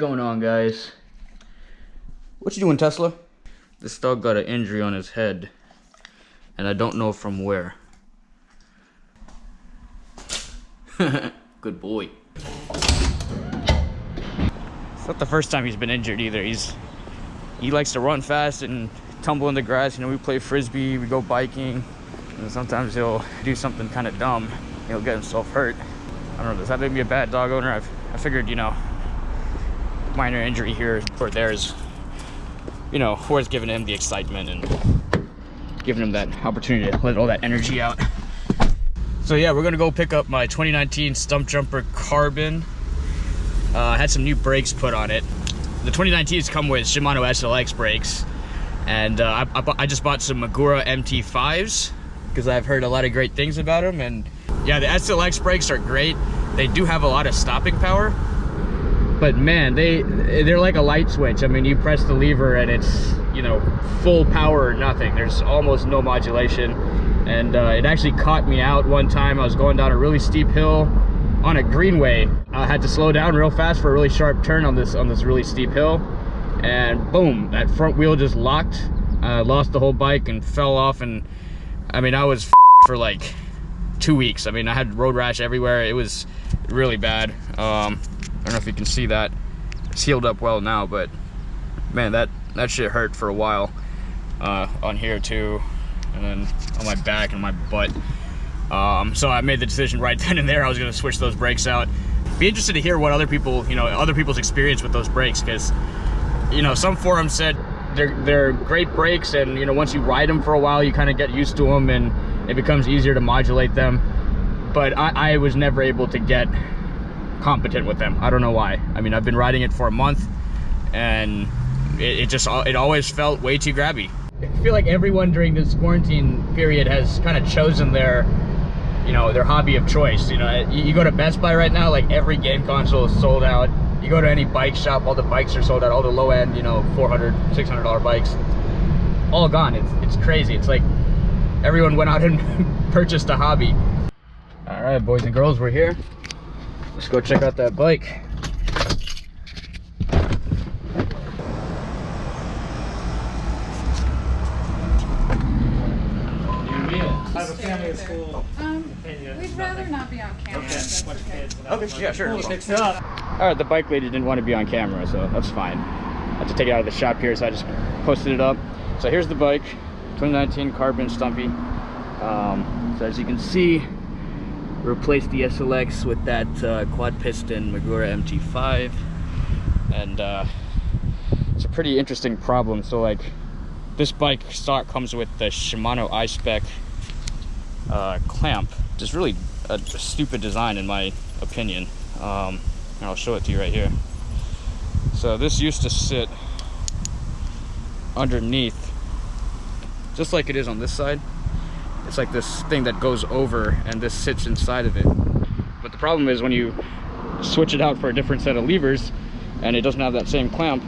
going on, guys? What you doing, Tesla? This dog got an injury on his head, and I don't know from where. Good boy. It's not the first time he's been injured either. He likes to run fast and tumble in the grass. You know, we play frisbee, we go biking, and sometimes he'll do something kind of dumb. He'll get himself hurt. I don't know, does that make me a bad dog owner? I figured, you know, minor injury here or there is, you know, worth giving him the excitement and giving him that opportunity to let all that energy out. So yeah, we're gonna go pick up my 2019 Stumpjumper Carbon. I had some new brakes put on it. The 2019s come with Shimano SLX brakes, and I just bought some Magura MT5s because I've heard a lot of great things about them. And yeah, the SLX brakes are great. They do have a lot of stopping power, but man, they're like a light switch. I mean, you press the lever and it's, you know, full power or nothing. There's almost no modulation. And it actually caught me out one time. I was going down a really steep hill on a greenway. I had to slow down real fast for a really sharp turn on this really steep hill, and boom, that front wheel just locked. Lost the whole bike and fell off, and I mean, I was for like 2 weeks. I mean, I had road rash everywhere. It was really bad. I don't know if you can see that. It's healed up well now, but man, that shit hurt for a while. On here too, and then on my back and my butt. So I made the decision right then and there I was going to switch those brakes out. Be interested to hear what other people, you know, other people's experience with those brakes, because, you know, some forums said they're great brakes, and, you know, once you ride them for a while you kind of get used to them and it becomes easier to modulate them. But I was never able to get competent with them. I don't know why. I mean, I've been riding it for a month, and it always felt way too grabby. I feel like everyone during this quarantine period has kind of chosen their, you know, their hobby of choice. You know, you go to Best Buy right now, like every game console is sold out. You go to any bike shop, all the bikes are sold out. All the low end, you know, $400, $600 bikes, all gone. It's crazy. It's like everyone went out and purchased a hobby. All right, boys and girls, we're here. Let's go check out that bike. I have a family at school. We'd rather not be on camera. Okay, yeah, sure. Fix it up. All right, the bike lady didn't want to be on camera, so that's fine. I had to take it out of the shop here, so I just posted it up. So here's the bike, 2019 Carbon Stumpy. So as you can see, replaced the SLX with that quad piston Magura MT5, and it's a pretty interesting problem. So like, this bike stock comes with the Shimano I-Spec clamp, which is really a stupid design in my opinion. And I'll show it to you right here. So this used to sit underneath, just like it is on this side. It's like this thing that goes over, and this sits inside of it. But the problem is when you switch it out for a different set of levers and it doesn't have that same clamp,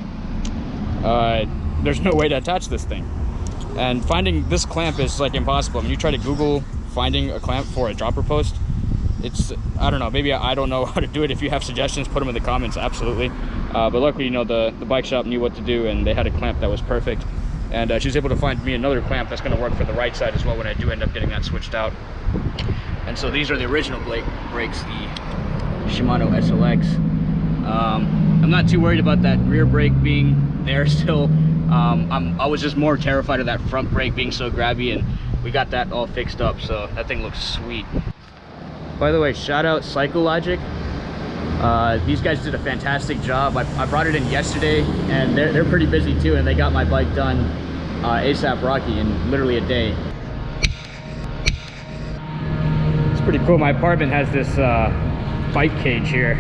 there's no way to attach this thing. And finding this clamp is like impossible. When you try to Google finding a clamp for a dropper post, it's, I don't know, maybe I don't know how to do it. If you have suggestions, put them in the comments, absolutely. But luckily, you know, the bike shop knew what to do, and they had a clamp that was perfect. And she was able to find me another clamp that's going to work for the right side as well when I do end up getting that switched out. And so these are the original brakes, the Shimano SLX. I'm not too worried about that rear brake being there still. I was just more terrified of that front brake being so grabby, and we got that all fixed up, so that thing looks sweet. By the way, shout out Psychologic. These guys did a fantastic job. I brought it in yesterday, and they're pretty busy too, and they got my bike done ASAP Rocky in literally a day. It's pretty cool. My apartment has this bike cage here,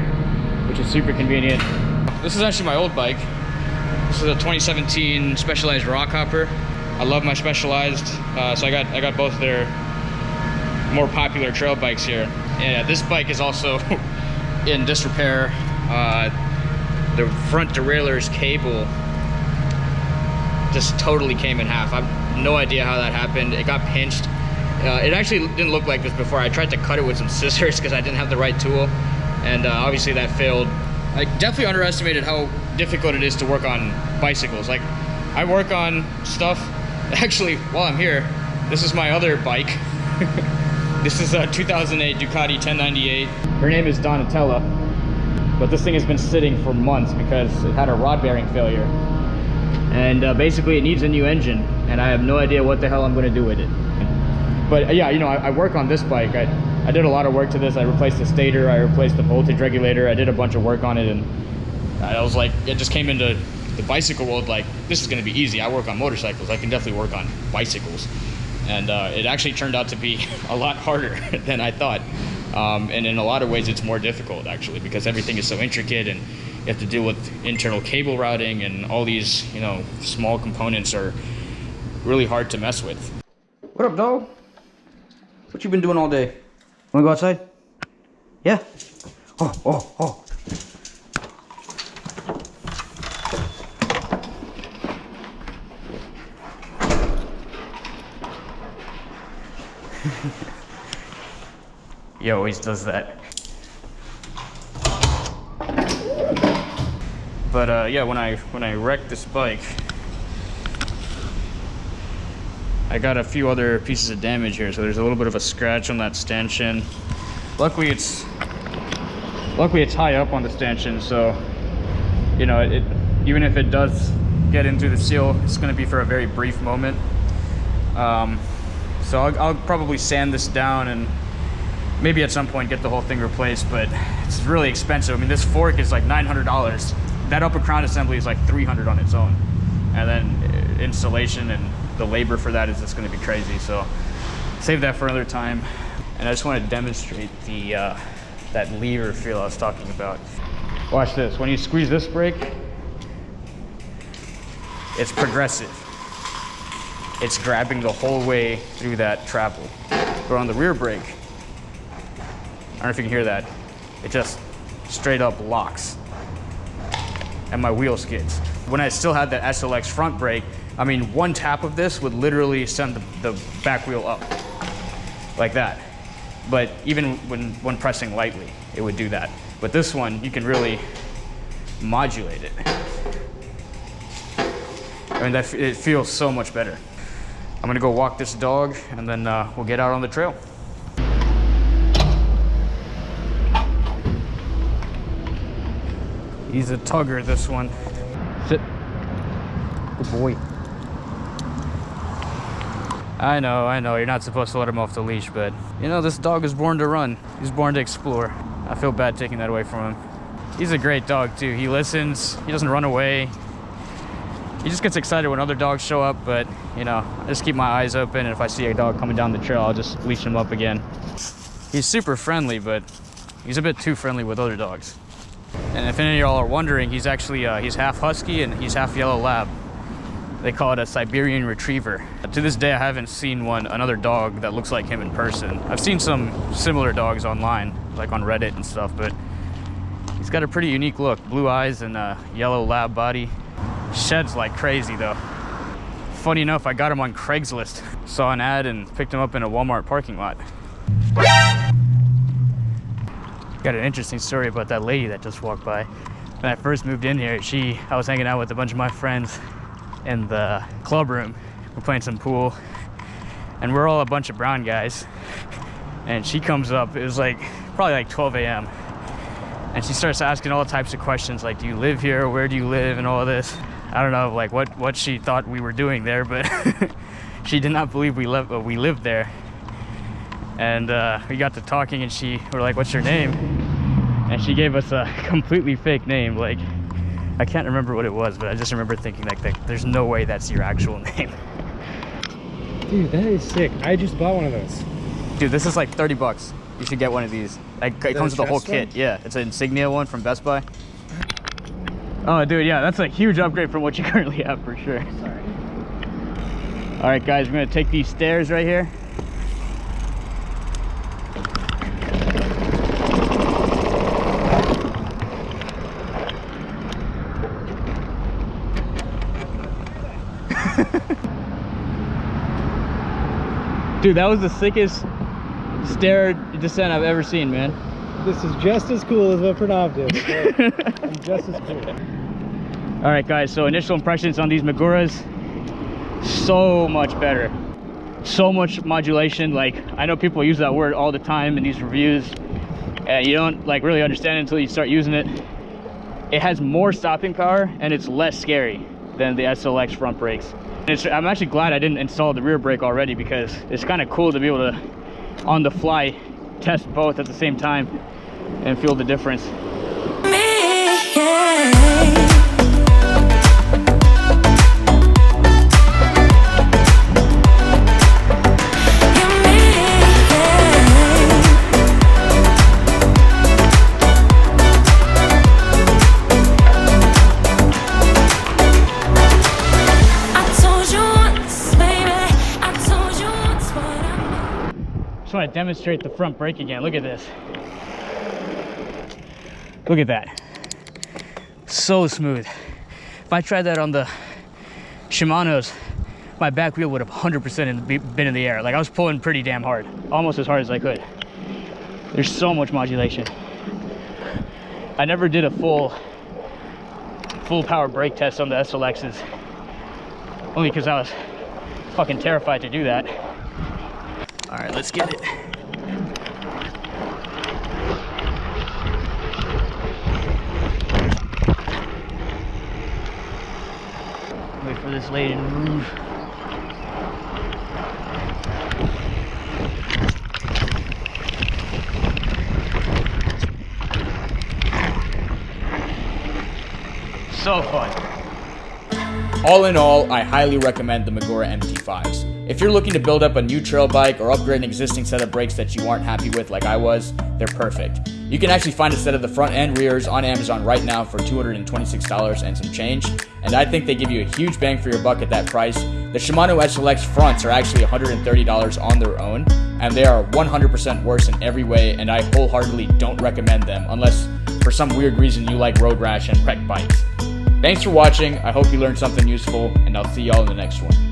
which is super convenient. This is actually my old bike. This is a 2017 Specialized Rock Hopper. I love my Specialized, so I got both their more popular trail bikes here. Yeah, this bike is also in disrepair. The front derailleur's cable just totally came in half. I have no idea how that happened. It got pinched. It actually didn't look like this before. I tried to cut it with some scissors because I didn't have the right tool, and obviously that failed. I definitely underestimated how difficult it is to work on bicycles. Like, I work on stuff. Actually, while I'm here, this is my other bike. This is a 2008 Ducati 1098. Her name is Donatella, but this thing has been sitting for months because it had a rod bearing failure. And basically it needs a new engine, and I have no idea what the hell I'm going to do with it. But yeah, you know, I work on this bike. I did a lot of work to this. I replaced the stator, I replaced the voltage regulator, I did a bunch of work on it, and I was like, it just came into the bicycle world like, this is going to be easy. I work on motorcycles, I can definitely work on bicycles. And it actually turned out to be a lot harder than I thought. And in a lot of ways it's more difficult actually, because everything is so intricate, and you have to deal with internal cable routing, and all these, you know, small components are really hard to mess with. What up, dog? What you been doing all day? Wanna go outside? Yeah? Oh. He always does that. But yeah, when I wrecked this bike, I got a few other pieces of damage here. So there's a little bit of a scratch on that stanchion. Luckily it's high up on the stanchion, so you know, even if it does get into the seal, it's going to be for a very brief moment. So I'll probably sand this down and maybe at some point get the whole thing replaced, but it's really expensive. I mean, this fork is like $900. That upper crown assembly is like $300 on its own, and then installation and the labor for that is just going to be crazy. So save that for another time. And I just want to demonstrate the that lever feel I was talking about. Watch this. When you squeeze this brake, it's progressive. It's grabbing the whole way through that travel. But on the rear brake, I don't know if you can hear that, it just straight up locks. And my wheel skids. When I still had that SLX front brake, I mean, one tap of this would literally send the back wheel up, like that. But even when pressing lightly, it would do that. But this one, you can really modulate it. I mean, it feels so much better. I'm gonna go walk this dog, and then we'll get out on the trail. He's a tugger, this one. Sit. Good boy. I know, you're not supposed to let him off the leash, but you know, this dog is born to run. He's born to explore. I feel bad taking that away from him. He's a great dog too. He listens, he doesn't run away. He just gets excited when other dogs show up, but you know, I just keep my eyes open, and if I see a dog coming down the trail, I'll just leash him up again. He's super friendly, but he's a bit too friendly with other dogs. And if any of y'all are wondering, he's actually, he's half husky and he's half yellow lab. They call it a Siberian retriever. To this day, I haven't seen another dog that looks like him in person. I've seen some similar dogs online, like on Reddit and stuff, but he's got a pretty unique look. Blue eyes and a yellow lab body. Sheds like crazy though. Funny enough, I got him on Craigslist. Saw an ad and picked him up in a Walmart parking lot. Got an interesting story about that lady that just walked by. When I first moved in here, I was hanging out with a bunch of my friends in the club room. We're playing some pool, and we're all a bunch of brown guys. And she comes up, it was like probably like 12 a.m. and she starts asking all types of questions like, do you live here? Where do you live? And all this. I don't know like what she thought we were doing there, but she did not believe we lived there. And we got to talking, and we're like, what's your name? And she gave us a completely fake name. Like, I can't remember what it was, but I just remember thinking like there's no way that's your actual name. Dude, that is sick. I just bought one of those. Dude, this is like 30 bucks. You should get one of these. Like, it comes with the whole kit. Yeah, it's an Insignia one from Best Buy. Oh, dude, yeah, that's a huge upgrade from what you currently have for sure. Sorry. All right, guys, we're gonna take these stairs right here. Dude, that was the sickest stair descent I've ever seen, man. This is just as cool as what Pranav did. So I'm just as cool. All right, guys, so initial impressions on these Maguras, so much better. So much modulation. Like, I know people use that word all the time in these reviews, and you don't like really understand it until you start using it. It has more stopping power, and it's less scary than the SLX front brakes. And I'm actually glad I didn't install the rear brake already, because it's kind of cool to be able to, on the fly, test both at the same time and feel the difference. I want to demonstrate the front brake again. Look at this. Look at that. So smooth. If I tried that on the Shimanos, my back wheel would have 100% been in the air. Like, I was pulling pretty damn hard, almost as hard as I could. There's so much modulation. I never did a full power brake test on the SLXs, only because I was fucking terrified to do that. All right, let's get it. Wait for this lady to move. So fun. All in all, I highly recommend the Magura MT5s. If you're looking to build up a new trail bike or upgrade an existing set of brakes that you aren't happy with like I was, they're perfect. You can actually find a set of the front and rears on Amazon right now for $226 and some change, and I think they give you a huge bang for your buck at that price. The Shimano SLX fronts are actually $130 on their own, and they are 100% worse in every way, and I wholeheartedly don't recommend them unless for some weird reason you like road rash and wreck bikes. Thanks for watching. I hope you learned something useful, and I'll see y'all in the next one.